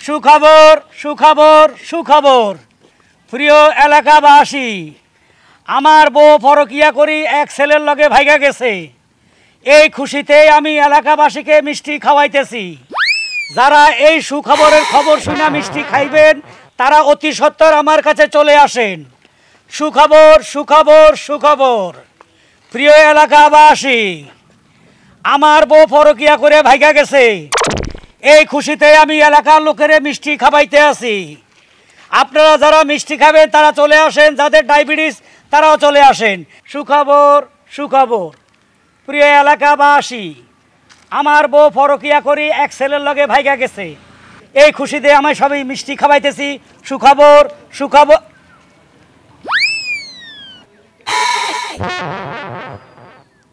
সুখবর সুখবর সুখবর প্রিয় এলাকাবাসী, আমার বউ পরকিয়া করি এক ছেলের লগে ভাইগা গেছে। এই খুশিতে আমি এলাকাবাসীকে মিষ্টি খাওয়াইতেছি। যারা এই সুখবরের খবর শুনে মিষ্টি খাইবেন তারা অতি সত্বর আমার কাছে চলে আসেন। সুখবর সুখবর সুখবর প্রিয় এলাকাবাসী, আমার বউ পরকিয়া করে ভাইগা গেছে। এই খুশিতে আমি এলাকার লোকেরে মিষ্টি খাওয়াইতে আছি। আপনারা যারা মিষ্টি খাবেন তারা চলে আসেন, যাদের ডায়াবেটিস তারাও চলে আসেন। সুখবর সুখবর প্রিয় এলাকাবাসী, আমার বউ পরকিয়া করি এক ছেলের লগে ভাইগা গেছে। এই খুশিতে আমি সবাই মিষ্টি খাওয়াইতেছি। সুখবর সুখবর।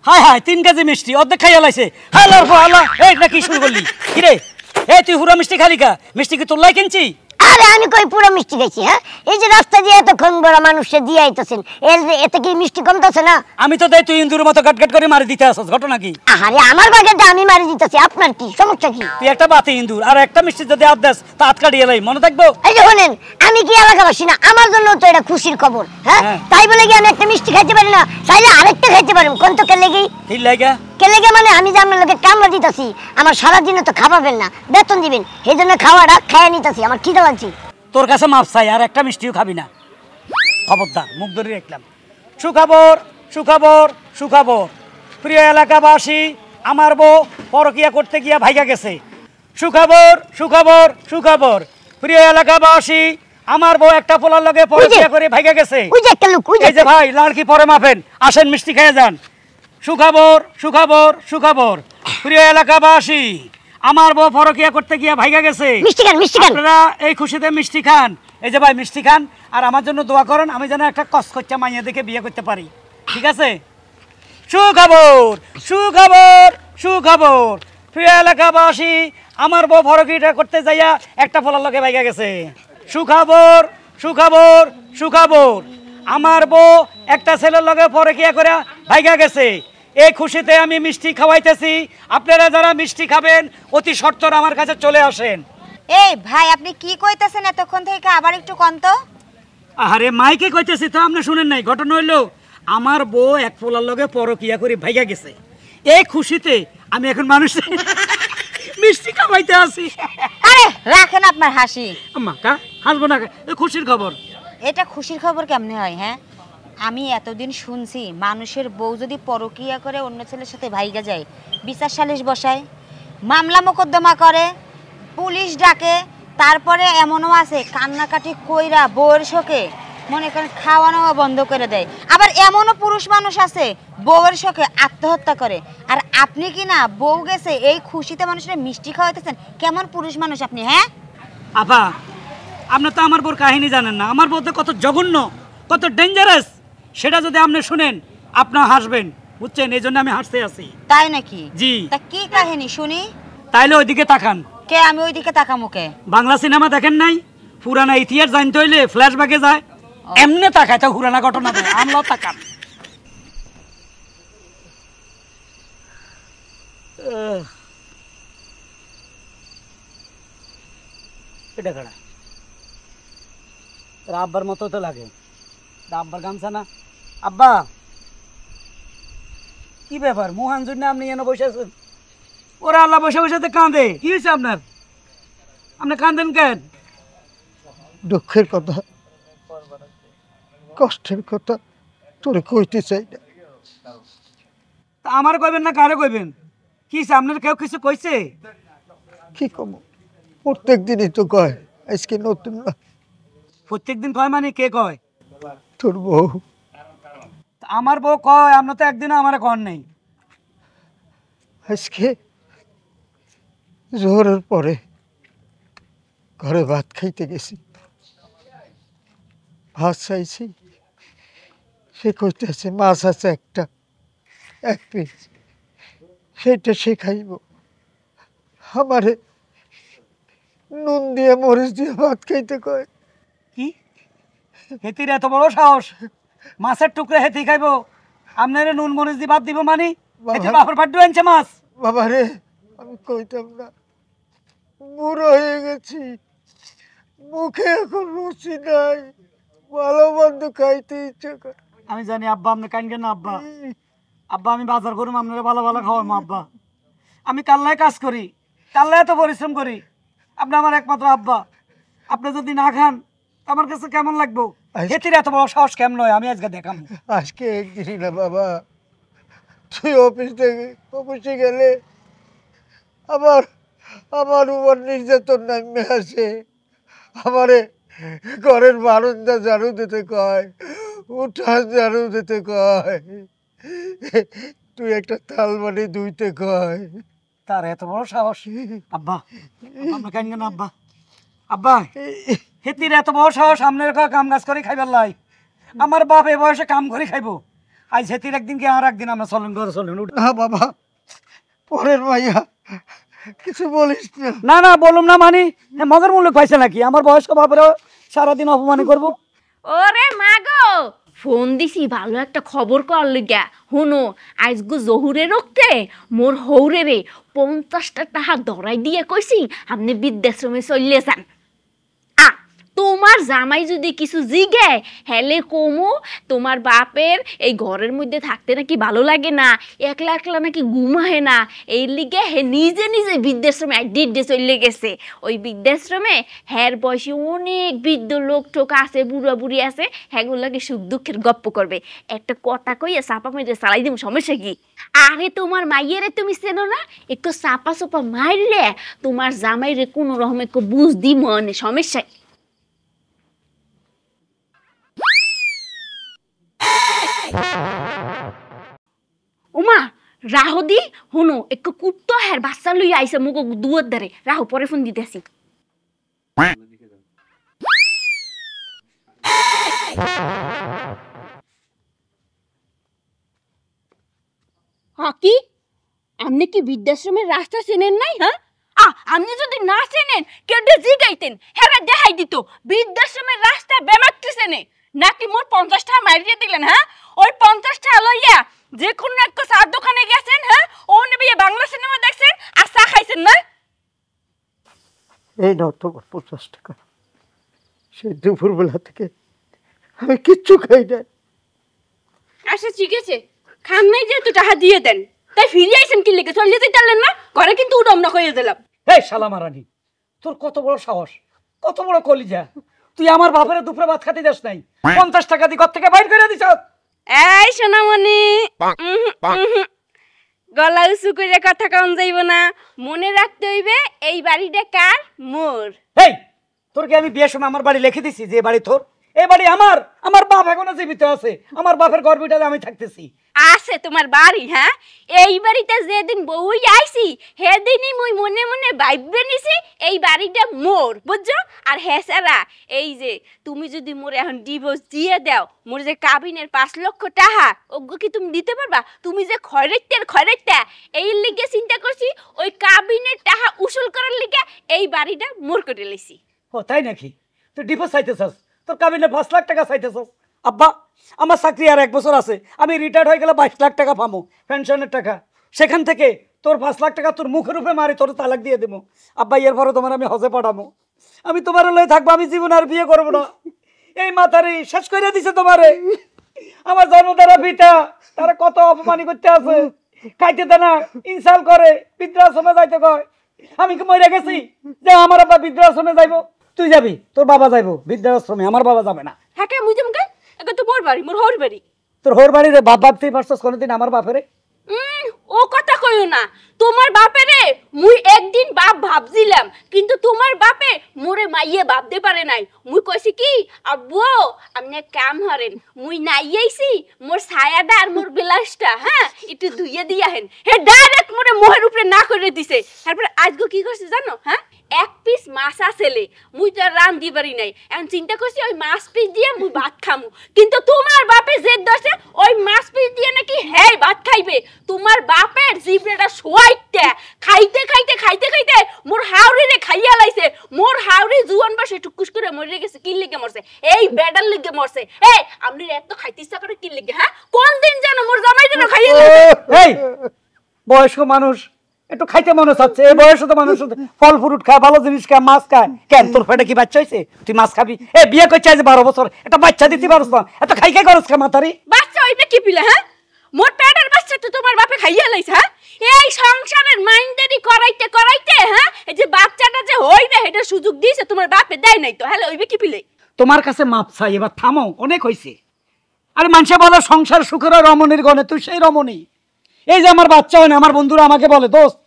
হায় হায়, 3 কেজি মিষ্টি অর্ধেক খাইয়া লাইছে। হাল্লা হাল্লা, এই নাকি শুরু করলি? কিরে এই তুই হুরা মিষ্টি খালি কা? মিষ্টি কি তোর লাই কিনছি? আরে আমি কই পুরো মিষ্টি খাইছি? হ্যাঁ, এই যে রাস্তা দিয়ে এতক্ষণ বড় মানুষে দিয়ে আইতাছেন, এতে কি মিষ্টি কমতাছে না? আমি তো দেই তুই ইন্দুর মতো গাটগাট করে মারি দিতে আসছ, ঘটনা কি? আরে আমার বাগেরটা আমি মারি দিতেছি, আপনার কি সমস্যা? কি তুই একটা বাতি ইন্দুর আর একটা মিষ্টি যদি আদ দেস তা হাত কাটিয়ে লাই, মনে থাকবো? এই যে শুনেন, আমি কি এলাকাবাসী না? আমার জন্য তো এটা খুশির খবর। হ্যাঁ, তাই বলে কি আমি একটা মিষ্টি খাইতে পারি না? চাইলে আরেকটা খাইতে পারি। কোন তো কে লেগেই ঠিক লাগা কে লেগে মানে আমি যে আপনার লোকে কামড়া দিতেছি, আমার সারাদিনে তো খাওয়াবেন না, বেতন দিবেন, এই জন্য খাওয়াটা খাইয়া নিতেছি। আমার খিদা লাগছে। তোর কাছে মাপ চাই, আর একটা মিষ্টিও খাবি না, খবরদার। মুখ ধরে রাখলাম। সুখবর সুখবর সুখবর প্রিয় এলাকাবাসী, আমার বউ পরকিয়া করতে গিয়া ভাইগা গেছে। সুখবর সুখবর সুখবর প্রিয় এলাকাবাসী, আমার বউ একটা পোলার লগে পরকিয়া করে ভাইগা গেছে। এই যে ভাই লাড়কি পরে মাপেন, আসেন মিষ্টি খেয়ে যান। সুখবর সুখবর সুখবর প্রিয় এলাকাবাসী, আমার বউ পরকিয়া করতে গিয়া ভাইগা গেছে। আপনারা এই খুশিতে মিষ্টি খান। এই যে ভাই মিষ্টি খান, আর আমার জন্য দোয়া করেন আমি যেন একটা কসকচ্চা মাইয়া দেখে বিয়ে করতে পারি, ঠিক আছে? সুখবর সুখবর সুখবর প্রিয় এলাকাবাসী, আমার বউ পরকিয়া করতে যাইয়া একটা পোলার লগে ভাইগা গেছে। সুখবর সুখবর সুখবর আমার বউ একটা ছেলের লগে পরকিয়া করে ভাইগা গেছে। এই খুশিতে আমি মিষ্টি খাওয়াইতেছি। আপনারা যারা মিষ্টি খাবেন অতি সত্বর আমার কাছে চলে আসেন। এই ভাই, আপনি কি কইতাছেন এতক্ষণ থেকে? আবার একটু কোন তো। আরে মাইকে কইতেছি তো, আপনি শুনেন নাই? ঘটনা হইলো আমার বউ এক পোলার লগে পরকিয়া করে ভাইগা গেছে। এই খুশিতে আমি এখন মানুষ মিষ্টি খাওয়াইতে আসি। আরে রাখেন আপনার হাসি। আম্মা কা হাসবো না, খুশির খবর। এটা খুশির খবর কেমনে হয়? হ্যাঁ, আমি এতদিন শুনছি মানুষের বউ যদি পরকিয়া করে অন্য ছেলের সাথে ভাইগা যায়, বিচার সালিশ বসায়, মামলা মোকদ্দমা করে, পুলিশ ডাকে, তারপরে এমনও আছে কান্নাকাটি কইরা বউয়ের শোকে মনে করেন খাওয়ানো বন্ধ করে দেয়। আবার এমনও পুরুষ মানুষ আছে বউয়ের শোকে আত্মহত্যা করে। আর আপনি কি না বউ গেছে এই খুশিতে মানুষের মিষ্টি খাওয়াইতেছেন? কেমন পুরুষ মানুষ আপনি? হ্যাঁ আপা, আপনি তো আমার বউর কাহিনী জানেন না। আমার বউ তো কত জঘন্য, কত ডেঞ্জারাস, সেটা যদি আপনি শুনেন আপনার হাসবেন, বুঝছেন? এই জন্য আমি হাসতে আছি। তাই নাকি? জি। তা কি কাহিনী শুনি? তাইলে ওইদিকে তাকান। কে? আমি ওইদিকে তাকামু কে? বাংলা সিনেমা দেখেন নাই? পুরানা ইতিহাস জানতে হইলে ফ্ল্যাশব্যাকে যায়, এমনি তাকায় তো পুরানা ঘটনা দেয়। আমরাও তাকান। এটা কারা? তোর আব্বার মতো তো লাগে। আব্বার গামছা না? আব্বা কি ব্যাপার? মোহান জন্য আপনি এনে বসে আছেন? ওরা আল্লাহ বসে বসে কাঁদে। কি হয়েছে আপনার? আপনি কাঁদেন কেন? দুঃখের কথা, কষ্টের কথা তোরে কইতে চাই না। তা আমার কইবেন না কারে কইবেন? কি আপনার কেউ কিছু কইছে? কি কম, প্রত্যেক দিনই তো কয়, আজকে নতুন না। প্রত্যেক দিন কয় মানে কে কয়? তোর বউ। আমার বউ কয়, আপনার তো একদিনও আমার কন নেই। আজকে জোহরের পরে ঘরে ভাত খাইতে গেছি, ভাত চাইছি, সে কইতেছে মাছ আছে একটা, 1 পিস, সেইটা সে খাইব। আমারে নুন দিয়ে মরিচ দিয়ে ভাত খাইতে কয়। কি হেতির এত বড় সাহস? মাছের টুকরা হেতি খাইব, আপনারে নুন মরিচ দিয়ে ভাত দিব মানে? হেতি বাপের পাড্ডু আনছে মাছ। বাবা রে, আমি কইতাম না, বুড়ো হয়ে গেছি। মুখে এখন রুচি নাই, ভালো মন্দ খাইতে ইচ্ছে করে। আমি জানি আব্বা আপনি কানবেন না আব্বা। আব্বা আমি বাজার করুম, আপনারা ভালো ভালো খাওয়াবো আব্বা। আমি কাল্লায় কাজ করি, কাল্লায় এত পরিশ্রম করি। আপনি আমার একমাত্র আব্বা, আপনি যদি না খান আমার কাছে কেমন লাগবো? হেতির এত বড় সাহস কেমন হয়? আমি আজকে দেখাম। আজকে একদিনই না বাবা, তুই অফিসে গেলে আমার আমার উপর নির্যাতন নামে আসে। আমারে ঘরের বারান্দা ঝাড়ু দিতে কয়, উঠান ঝাড়ু দিতে কয়, তুই একটা থালবাড়ি ধুইতে কয়। তার এত বড় সাহস? আব্বা আপনি কানবেন না আব্বা। আব্বা হেতির এত বড় সাহস আপনার কাম কাজ করে খাইবার লাই? আমার বাপ এ বয়সে কাম করে খাইবো? আজ হেতির একদিন কি আর একদিন আমরা চলেন ঘরে চলেন। না বাবা, পরের ভাইয়া কিছু বলিস না। না না বলুম না, মানি মগের মূল্য পাইছে নাকি? আমার বয়স্ক বাপের সারাদিন অপমান করবো? ওরে মাগো, ফোন দিছি ভালো একটা খবর কর লিগা। হুনো আজগু জহুরে রক্তে মোর হৌরে রে 50টা টাকা ধরাই দিয়ে কইছি আপনি বৃদ্ধাশ্রমে চলে যান। তোমার জামাই যদি কিছু জিগে হেলে কমু তোমার বাপের এই ঘরের মধ্যে থাকতে নাকি ভালো লাগে না, একলা একলা নাকি ঘুমাহে না, এই লিগে হে নিজে নিজে বৃদ্ধাশ্রমে আড্ডে চলে গেছে। ওই বৃদ্ধাশ্রমে হ্যার বয়সী অনেক বৃদ্ধ লোক টোক আছে, বুড়া বুড়ি আছে, হ্যাগুলোকে সুখ দুঃখের গপ্প করবে। একটা কথা কইয়া চাপা মেরে চালাই দিব, সমস্যা কি? আরে তোমার মাইয়েরে তুমি চেনো না? একটু চাপা চাপা মারলে তোমার জামাইরে কোনো রকম একটু বুঝ দি মনে, সমস্যা। উমা রাহুদি হুনো একটু কুত্তো হ্যার বাচ্চা লই আইসে মুখ দুয়ার ধারে। রাহু পরে ফোন দিতেছি। কি আপনি কি বৃদ্ধাশ্রমের রাস্তা চেনেন নাই? হ্যাঁ আপনি যদি না চেনেন কেউ জিগাইতেন, হ্যাঁ দেখাই দিত বৃদ্ধাশ্রমের রাস্তা বেমাত্র চেনে নাকি। মোর 50 টাকা মারিয়ে দিলেন। হ্যাঁ ওই 50 টাকা লইয়া যে কোনো একটা চার দোকানে গেছেন, হ্যাঁ ও নেবে বাংলা সিনেমা দেখছেন আর চা খাইছেন না? এই নাও তোমার 50 টাকা। সেই দুপুরবেলা থেকে আমি কিচ্ছু খাই না। আচ্ছা ঠিক আছে, খান নাই যেহেতু টাকা দিয়ে দেন। তাই ফিরে আইছেন কি লেগে? চলে যেতে চাইলেন না? ঘরে কিন্তু উডম না হয়ে দিলাম। এই শালা মারানি, তোর কত বড় সাহস, কত বড় কলিজা! তুই আমার বাপের দুপুরে ভাত খাতে যাস নাই, 50 টাকা দিয়ে ঘর থেকে বাইর করে দিছ। এই সোনামণি, গলা উঁচু করে কথা কম যাইব না, মনে রাখতে হইবে এই বাড়িটা কার? মোর। এই তোর কি আমি বিয়ের সময় আমার বাড়ি লিখে দিছি যে বাড়ি তোর? এই বাড়ি আমার। আমার বাপ এখনো জীবিত আছে, আমার বাপের গর্বিটাতে আমি থাকতেছি। আছে তোমার বাড়ি? হ্যাঁ এই বাড়িতে যেদিন বউই আইছি সেদিনই মুই মনে মনে ভাইবে নিছি এই বাড়িটা মোর, বুঝছো? আর হেসারা এই যে তুমি যদি মোর এখন ডিভোর্স দিয়ে দাও, মোর যে কাবিনের 5 লক্ষ টাকা ওগো কি তুমি দিতে পারবা? তুমি যে খয়রাইতে এই লিগে চিন্তা করছি ওই কাবিনের টাকা উসুল করার লিগে এই বাড়িটা মোর করে লইছি। ও তাই নাকি? তুই ডিভোর্স চাইতেছস, তোর কাবিনে 5 লাখ টাকা চাইতেছস? আব্বা আমার চাকরি আর 1 বছর আছে, আমি রিটায়ার্ড হয়ে গেলে 22 লাখ টাকা পাবো পেনশনের টাকা। সেখান থেকে তোর 5 লাখ টাকা তোর মুখের উপরে মারি তোর তালাক দিয়ে দেবো। আব্বা এরপরে তোমার আমি হজে পাঠাবো, আমি তোমার লয়ে থাকবো, আমি জীবন আর বিয়ে করবো না। এই মাথারি শেষ করে দিছে তোমারে। আমার জন্মদারা পিতা তারা কত অপমানি করতে আছে, খাইতে দেয় না, ইনসাল করে, বৃদ্ধাশ্রমে যাইতে কয়। আমি কি মরে গেছি যে আমার আব্বা বৃদ্ধাশ্রমে যাইবো? তুই যাবি, তোর বাবা যাইবো বৃদ্ধাশ্রমে, আমার বাবা যাবে না। হ্যাঁ কে মুই যামকে? এটা তো মোর বাড়ি, মোর হর বাড়ি। তোর হোর বাড়িরে বাপ ভাবতেই পারছস কোনোদিন আমার বাপেরে? ও কথা কইও না। তোমার বাপেরে মুই একদিন বাপ ভাবছিলাম, কিন্তু তোমার বাপে মোরে মাইয়ে ভাবতে পারে নাই। মুই কইছি কি আব্বু আপনি কাম হরেন, মুই নাই আইছি মোর ছায়াটা আর মোর বিলাসটা হ্যাঁ একটু ধুইয়ে দিয়া হেন। হে ডাইরেক্ট মোরে মোহের উপরে না করে দিছে। তারপরে আজকে কি করছে জানো? হ্যাঁ 1 পিস মাছ আসলে মুই তো রান দি পারি নাই। এখন চিন্তা করছি ওই মাছ পিস দিয়ে মুই ভাত খামু, কিন্তু তোমার বাপে যে দশে ওই মাছ পিস দিয়ে নাকি হ্যাঁ ভাত খাইবে। তোমার বাপের জিব্রাটা সোয়াইতে খাইতে খাইতে খাইতে খাইতে মোর হাওড়ি রে খাইয়া লাইছে। মোর হাওড়ি জুয়ান বাসে টুকুস করে মরে গেছে। কি লিগে মরছে? এই বেডার লিগে মরছে। এই আপনি এত খাইতে ইচ্ছা করে কি লিগে? হ্যাঁ কোন দিন জানো মোর জামাই যেন খাইয়া লাইছে। এই বয়স্ক মানুষ একটু খাইতে মনে চাচ্ছে, এই বয়সে তো মানুষ ফল ফ্রুট খায়, ভালো জিনিস খায়, মাছ খায়। কেন তোর পেটে কি বাচ্চা হয়েছে? তুই মাছ খাবি? এ বিয়ে করছে আজ 12 বছর, একটা বাচ্চা দিতে পারছ না, এত খাই খাই করছ খা মাতারি? বাচ্চা হইবে কি পিলে? হ্যাঁ, মোর পেটের বাচ্চা তো তোমার বাপে খাইয়া লাইছে। হ্যাঁ, এই সংসারের মাইন্ডারি করাইতে করাইতে, হ্যাঁ, এই যে বাচ্চাটা যে হইবে এটা সুযোগ দিয়েছে তোমার বাপে, দেয় নাই তো। হ্যালো, হইবে কি পিলে? তোমার কাছে মাপ চাই, এবার থামো, অনেক হয়েছে। আরে মানুষে বলো সংসার সুখের রমণীর গণে, তুই সেই রমণী। এই যে আমার বাচ্চা হয় না, আমার বন্ধুরা আমাকে বলে দোস্ত,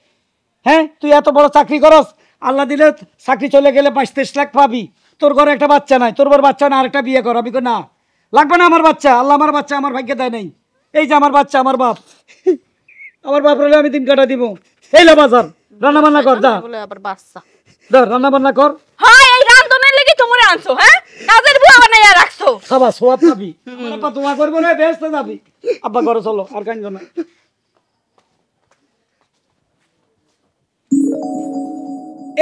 হ্যাঁ তুই এত বড় চাকরি করস, আল্লাহ দিলে চাকরি চলে গেলে 25-30 লাখ পাবি, তোর ঘরে একটা বাচ্চা নাই, তোর বড় বাচ্চা না, আরেকটা বিয়ে কর। আমি না, লাগবে না আমার বাচ্চা, আল্লাহ আমার বাচ্চা আমার ভাগ্যে দেয় নাই। এই যে আমার বাচ্চা, আমার বাপ রইলে আমি দিন কাটা দিব। এই লো বাজার, রান্না বান্না কর, যা বলে আবার বাচ্চা। ধর রান্না বান্না কর। হ্যাঁ, এই রান্ধনের লাগি তোমরা আনছো। হ্যাঁ, কাজের বুয়া বানাইয়া রাখছো। খাবা সোয়াব পাবি, আমার আব্বা তোমা করবো না, ব্যস্ত যাবি। আব্বা ঘরে চলো, আর কাইন্দ না।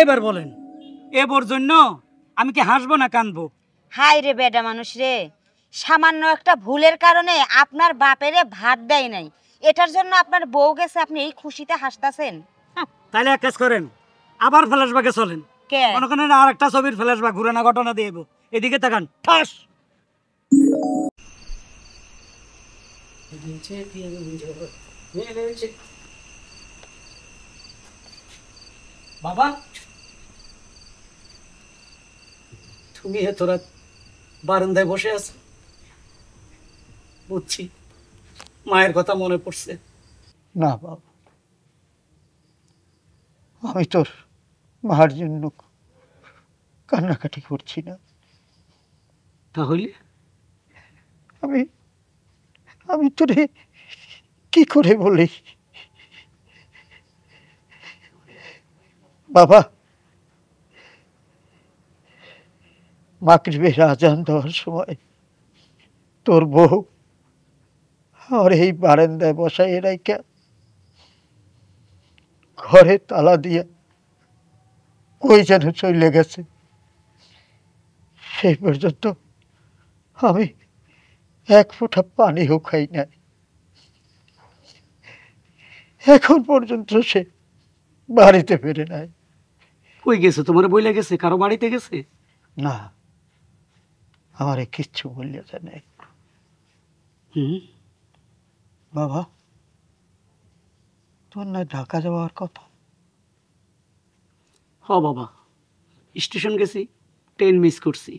এবার বলেন, এবার জন্য আমি কি হাসবো না কানবো? হাই রে বেডা মানুষ রে, সামান্য একটা ভুলের কারণে আপনার বাপেরে ভাত দেয় নাই, এটার জন্য আপনার বউ গেছে, আপনি এই খুশিতে হাসতাছেন? তাহলে এক কাজ করেন, আবার ফ্ল্যাশব্যাকে চলেন। কে? মনে করেন আর একটা ছবির ফ্ল্যাশব্যাক, ঘুরানা ঘটনা দিয়ে দেবো। এদিকে তাকান, ঠাস। বাবা তুমি এত রাত বারান্দায় বসে আছো, বুঝছি মায়ের কথা মনে পড়ছে। না বাবা, আমি তোর মার জন্য কান্নাকাটি করছি না। তাহলে আমি আমি তোরে কি করে বলি বাবা, মাগরিবের আজান দেওয়ার সময় তোর বউ আর এই বারান্দায় বসায় রাইখা ঘরে তালা দিয়া কই যেন চলে গেছে। সেই পর্যন্ত আমি এক ফোঁটা পানিও খাই নাই। এখন পর্যন্ত সে বাড়িতে ফিরে নাই। কই গেছে? তোমার বইলে গেছে? কারো বাড়িতে গেছে? না, আমারে কিচ্ছু বললে নাই। বাবা, তোর না ঢাকা যাওয়ার কথা? হ বাবা, স্টেশন গেছি, ট্রেন মিস করছি।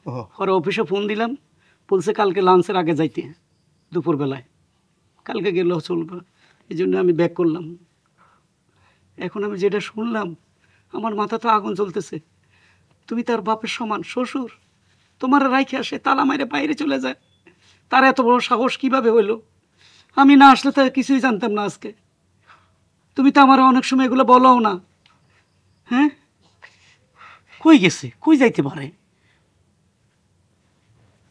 ও পরে অফিসে ফোন দিলাম, বলছে কালকে লাঞ্চের আগে যাইতে, দুপুরবেলায়। কালকে গেলেও চলবে, এই জন্য আমি ব্যাক করলাম। এখন আমি যেটা শুনলাম, আমার মাথা তো আগুন জ্বলতেছে। তুমি তার বাপের সমান, শ্বশুর, তোমার রাইখে আসে তালা মাইরে বাইরে চলে যায়। তার এত বড় সাহস কিভাবে হইলো? আমি না আসলে তো কিছুই জানতাম না আজকে। তুমি তো আমার অনেক সময় এগুলো বলোও না। হ্যাঁ, কই গেছে? কই যাইতে পারে?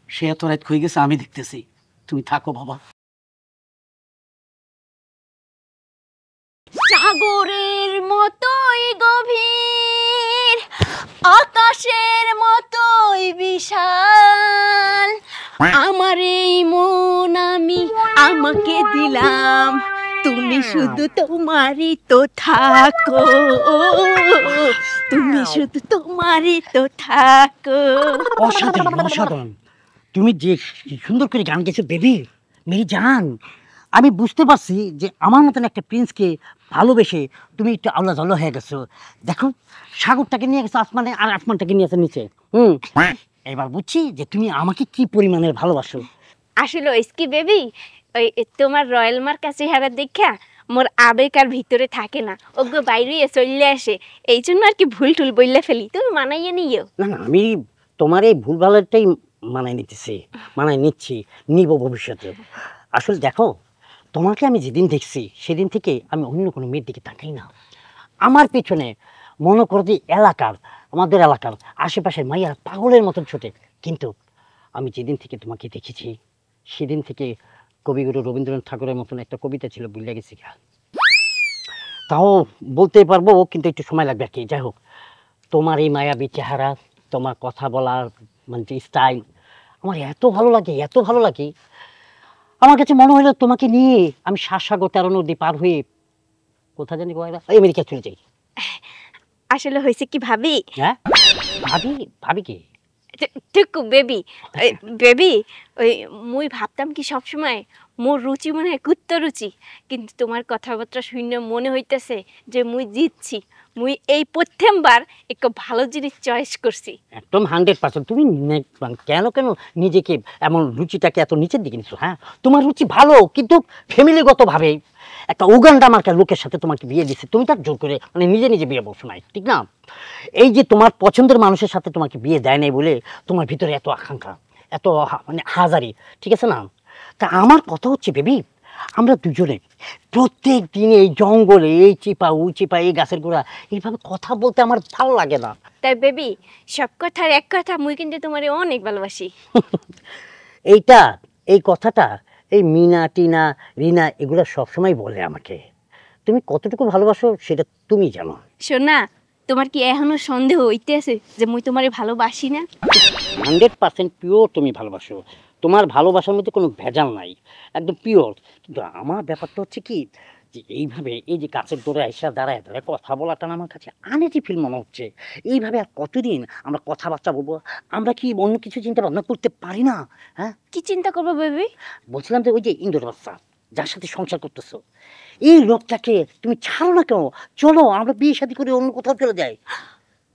সে এত রাত কই গেছে আমি দেখতেছি, তুমি থাকো বাবা। সাগরের মতোই গভীর, আকাশের মতোই বিশাল, আমার এই মন আমি আমাকে দিলাম, তুমি শুধু তোমারই তো থাকো, তুমি শুধু তোমারই তো থাকো। অসাধারণ অসাধারণ, তুমি যে সুন্দর করে গান গেছো বেবি, মেরি জান। আমি বুঝতে পারছি যে আমার মতন একটা প্রিন্সকে ভালোবেসে তুমি একটু আল্লাহ জল্লা হয়ে গেছো। দেখো, সাগরটাকে নিয়ে গেছো আসমানে, আর আসমানটাকে নিয়ে গেছো নিচে। এবার বুঝছি যে তুমি আমাকে কি পরিমাণের ভালোবাসো। আসলে কি বেবি, ওই তোমার রয়্যাল মার্কা চেহারা দেখা মোর আবেগ আর ভিতরে থাকে না, ওগো বাইরে চলে আসে, এই জন্য আর কি ভুল টুল বললে ফেলি। তুমি মানাইয়ে নিও। না না, আমি তোমার এই ভুল ভালোটাই মানায় নিচ্ছি, নিব ভবিষ্যতে। আসলে দেখো, তোমাকে আমি যেদিন দেখছি সেদিন থেকে আমি অন্য কোনো মেয়ের দিকে তাকাই না। আমার পেছনে মনে করো যে আমাদের এলাকার আশেপাশের মাইয়ারা পাগলের মতন ছোটে, কিন্তু আমি যেদিন থেকে তোমাকে দেখেছি সেদিন থেকে কবিগুরু রবীন্দ্রনাথ ঠাকুরের মতন একটা কবিতা ছিল, ভুলে গেছি, তাও বলতে পারবো, কিন্তু একটু সময় লাগবে আর কি। যাই হোক, তোমার এই মায়াবী চেহারা, তোমার কথা বলার মানে যে স্টাইল আমার এত ভালো লাগে, আমার কাছে মনে হলো তোমাকে নিয়ে আমি 7 সাগর 13 নদী পার হয়ে কোথায় জানি কয়টা আমেরিকা চলে যাই। আসলে হয়েছে কি ভাবি, হ্যাঁ ভাবি, ভাবি কি টুকু বেবি, বেবি ওই মুই ভাবতাম কি সবসময় মোর রুচি মনে হয় কুত্ত রুচি, কিন্তু তোমার কথাবার্তা শুনে মনে হইতেছে যে মুই জিতছি, মুই এই প্রথমবার একটু ভালো জিনিস চয়েস করছি। একদম 100%। তুমি কেন কেন নিজেকে এমন রুচিটাকে এত নিচের দিকে নিচ্ছ? হ্যাঁ তোমার রুচি ভালো, কিন্তু ফ্যামিলিগতভাবে একটা উগান্ডা মার্কার লোকের সাথে তোমাকে বিয়ে দিচ্ছে, তুমি তার জোর করে মানে নিজে নিজে বিয়ে বসো নাই, ঠিক না? এই যে তোমার পছন্দের মানুষের সাথে তোমাকে বিয়ে দেয় নাই বলে তোমার ভিতরে এত আকাঙ্ক্ষা, এত মানে হাজারি, ঠিক আছে না? তা আমার কথা হচ্ছে বেবি, আমরা দুজনে প্রত্যেক দিন এই জঙ্গলে এই চিপা ওই চিপা এই গাছের গোড়া এইভাবে কথা বলতে আমার ভালো লাগে না। তাই বেবি সব কথার এক কথা, মুই কিন্তু তোমারে অনেক ভালোবাসি। এইটা এই কথাটা এই মিনা টিনা রিনা এগুলো সবসময় বলে আমাকে। তুমি কতটুকু ভালোবাসো সেটা তুমি জানো। শোনা, তোমার কি এখনো সন্দেহ হইতে আছে যে মুই তোমারে ভালোবাসি না? 100% পিওর তুমি ভালোবাসো, তোমার ভালোবাসার মধ্যে কোনো ভেজাল নাই, একদম পিওর। কিন্তু আমার ব্যাপারটা হচ্ছে কি যে এইভাবে এই যে গাছের দৌড়ে এসে দাঁড়ায় দাঁড়ায় কথা বলাটা না আমার কাছে আনেজি ফিল মনে হচ্ছে। এইভাবে আর কতদিন আমরা কথাবার্তা বলবো? আমরা কি অন্য কিছু চিন্তা ভাবনা করতে পারি না? হ্যাঁ কি চিন্তা করবো বেবি? বলছিলাম যে ওই যে ইন্দোর বাচ্চা যার সাথে সংসার করতেছো, এই লোকটাকে তুমি ছাড়ো না কেন? চলো আমরা বিয়ে শাদী করে অন্য কোথাও চলে যাই।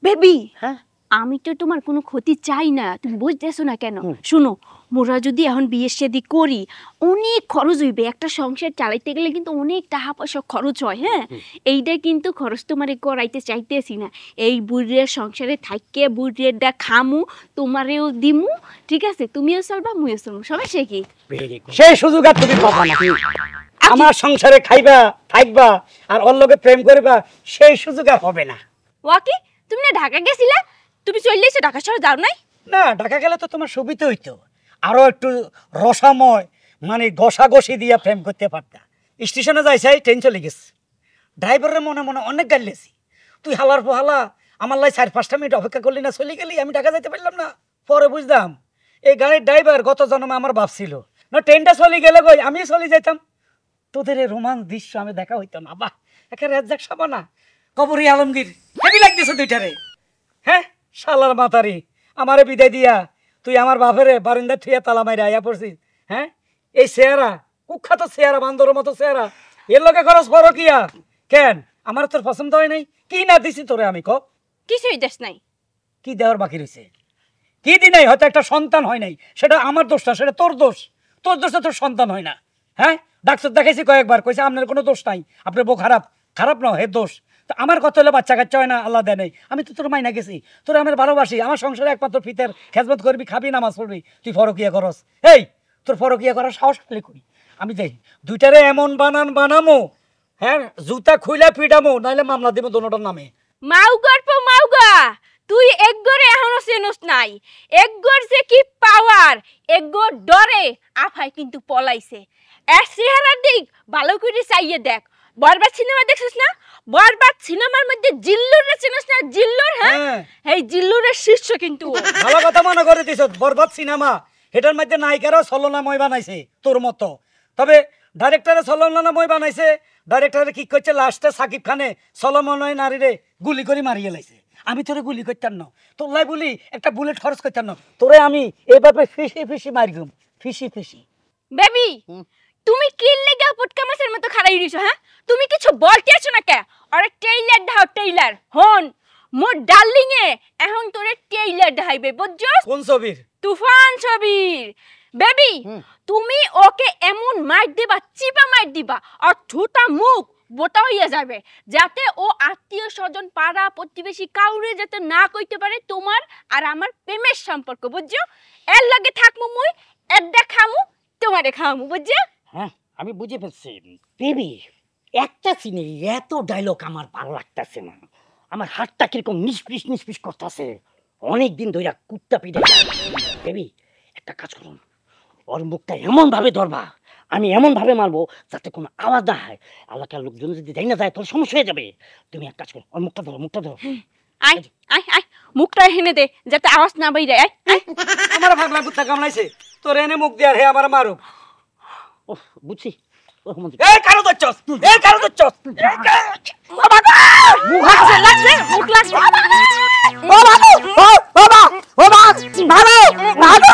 বেবি হ্যাঁ আমি তো তোমার কোনো ক্ষতি চাই না, তুমি বুঝতেছো না কেন? শুনো, মোরা যদি এখন বিয়ে শাদী করি অনেক খরচ হইবে, একটা সংসার চালাইতে গেলে কিন্তু অনেক টাকা পয়সা খরচ হয়। হ্যাঁ এইটা কিন্তু খরচ তোমারে করাইতে চাইতেছি না। এই বুড়ির সংসারে থাইকে বুড়িরটা খামু, তোমারেও দিমু, ঠিক আছে? তুমিও চলবা মুইও চলবো, সমস্যা কি? সেই সুযোগ আর তুমি পাবা না। আমার সংসারে খাইবা থাকবা আর ওর লগে প্রেম করবা, সেই সুযোগ আর হবে না। ওয়াকি তুমি না ঢাকা গেছিলা, তুমি চলে এসে ঢাকা শহরে যাও নাই? না, ঢাকা গেলে তো তোমার সুবিধা হইতো, আরো একটু রসাময় মানে ঘষাঘষি দিয়া প্রেম করতে পারতা। স্টেশনে যাইছাই ট্রেন চলে গেছে, ড্রাইভারের মনে মনে অনেক গাইলেছি, তুই হালার পোহালা আমার লাই 4-5টা মিনিট অপেক্ষা করলি না, চলে গেলি, আমি ঢাকা যাইতে পারলাম না। পরে বুঝলাম এই গাড়ির ড্রাইভার গত জন্মে আমার বাপ ছিল না, ট্রেনটা চলে গেলে কই আমি চলে যাইতাম, তোদের এই রোমান্স দৃশ্য আমি দেখা হইতো না। বাহ, একে রেজ্জাক সাবানা কবরী আলমগীর হেভি লাগতেছে দুইটারে। হ্যাঁ শালার মাতারি, আমারে বিদায় দিয়া তুই আমার বাপেরে বারিন্দা থুয়া তালা মাইরা আয়া পড়ছিস। হ্যাঁ এই চেহারা কুখ্যাত চেহারা, বান্দরের মতো চেহারা, এর লোকে খরচ পড়ো কিয়া কেন? আমার তোর পছন্দ হয় নাই? কি না দিছি তোরে আমি? ক কিছুই দেশ নাই। কি দেওয়ার বাকি রয়েছে? কি দি নাই? হয়তো একটা সন্তান হয় নাই, সেটা আমার দোষ না, সেটা তোর দোষ। তোর দোষে তোর সন্তান হয় না। হ্যাঁ ডাক্তার দেখাইছি কয়েকবার, কইছে আপনার কোনো দোষ নাই, আপনার বউ খারাপ। খারাপ না, হে দোষ। তো আমার কথা হলে বাচ্চা কাচ্চা হয় না, আল্লাহ দেয় নাই। আমি তো তোর মাইনা গেছি, তোর আমার ভালোবাসি, আমার সংসারে একমাত্র ফিতের খেজমত করবি, খাবি, নামাজ পড়বি, তুই ফরকিয়া করস। এই তোর ফরকিয়া করার সাহস পেলে করি আমি যাই দুইটারে এমন বানামো, হ্যাঁ জুতা খুইলা পিটামো, নাইলে মামলা দিব দোনোটার নামে। মাউগার পো মাউগা, তুই একগরে এখনো চেনস নাই। একগর যে কি পাওয়ার, একগর ডরে আফাই কিন্তু পলাইছে। এর চেহারার দিক ভালো করে চাইয়ে দেখ। বরবাদ সিনেমা দেখছিস না? বরবাদ সিনেমার মধ্যে জিল্লুরে চিনিস না? জিল্লুর, হ্যাঁ এই জিল্লুরের শিষ্য কিন্তু। ভালো কথা মনে করে দিছ। বরবাদ সিনেমা, এটার মধ্যে নায়িকারাও ছলনাময় বানাইছে তোর মতো, তবে ডাইরেক্টরে ছলনাময় বানাইছে। ডাইরেক্টরে কি করছে, লাস্টে সাকিব খানে ছলনাময় নারীরে গুলি করে মারিয়ে লাইছে। আমি তোরে গুলি করতাম না, তোর লাই বলি একটা বুলেট খরচ করতাম না, তোরে আমি এভাবে ফিসি ফিসি মারিগুম, ফিসি ফিসি। বেবি তুমি কি লেগা পুটকা মাছের মতো খাড়াই রইছো? হ্যাঁ তুমি কিছু বলতে আছো না কে? আরে টেইলার দাও, টেইলার। হন মোর ডার্লিং এ এখন তোরে টেইলার দেখাইবে, বুঝছস? কোন ছবির? তুফান ছবির। বেবি তুমি ওকে এমন মার দিবা, চিপা মার দিবা, আর ঠোঁটা মুখ বোতা হইয়া যাবে, যাতে ও আত্মীয় স্বজন পাড়া প্রতিবেশী কাউরে যাতে না কইতে পারে তোমার আর আমার প্রেমের সম্পর্ক, বুঝছো? এর লগে থাকমু মুই, এডা খামু, তোমারে খামু, বুঝছো? হ্যাঁ আমি বুঝে ফেলছি বেবি, একটা সিনে এত ডায়লগ আমার ভালো লাগতেছে না, আমার হাতটা কিরকম নিষ্পিস নিষ্পিস করতেছে, অনেকদিন ধরে কুত্তা পিঠে। বেবি একটা কাজ করুন, ওর মুখটা এমন ভাবে ধরবা, আমি এমন ভাবে মারবো যাতে কোনো আওয়াজ না হয়, এলাকার লোকজন যদি যাই না যায় তাহলে সমস্যা হয়ে যাবে। তুমি এক কাজ করো, ওর মুখটা ধরো, মুখটা ধরো। আয় আয় আয়, মুখটা হেনে দে যাতে আওয়াজ না বাইরে। আয় আয়। আমার ভাগলা কুত্তা কামড়াইছে, তোর এনে মুখ দিয়ে আর হে আমার মারুক। ও বুঝছি, এই কারো ধরছস, এই কারো ধরছস, বাবা গো! মুখ লাগছে, মুখ লাগছে। ও বাবু, ও মা, ভালো ভালো।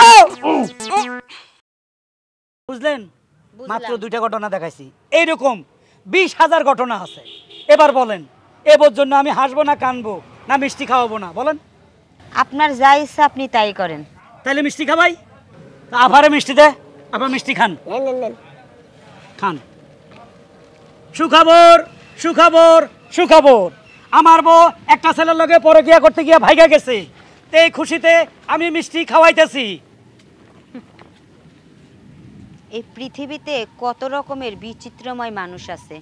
বুঝলেন, মাত্র 2টা ঘটনা দেখাইছি, এইরকম 20,000 ঘটনা আছে। এবার বলেন, এবার জন্য আমি হাসবো না কানবো না মিষ্টি খাওয়াবো না, বলেন? আপনার যা ইচ্ছা আপনি তাই করেন। তাহলে মিষ্টি খাবাই, আবারে মিষ্টি দে, আবার মিষ্টি খান, খান। সুখবর, সুখবর, সুখবর, আমার বউ একটা ছেলের লগে পরকিয়া করতে গিয়া ভাইগা গেছে, এই খুশিতে আমি মিষ্টি খাওয়াইতেছি। এই পৃথিবীতে কত রকমের বিচিত্রময় মানুষ আছে,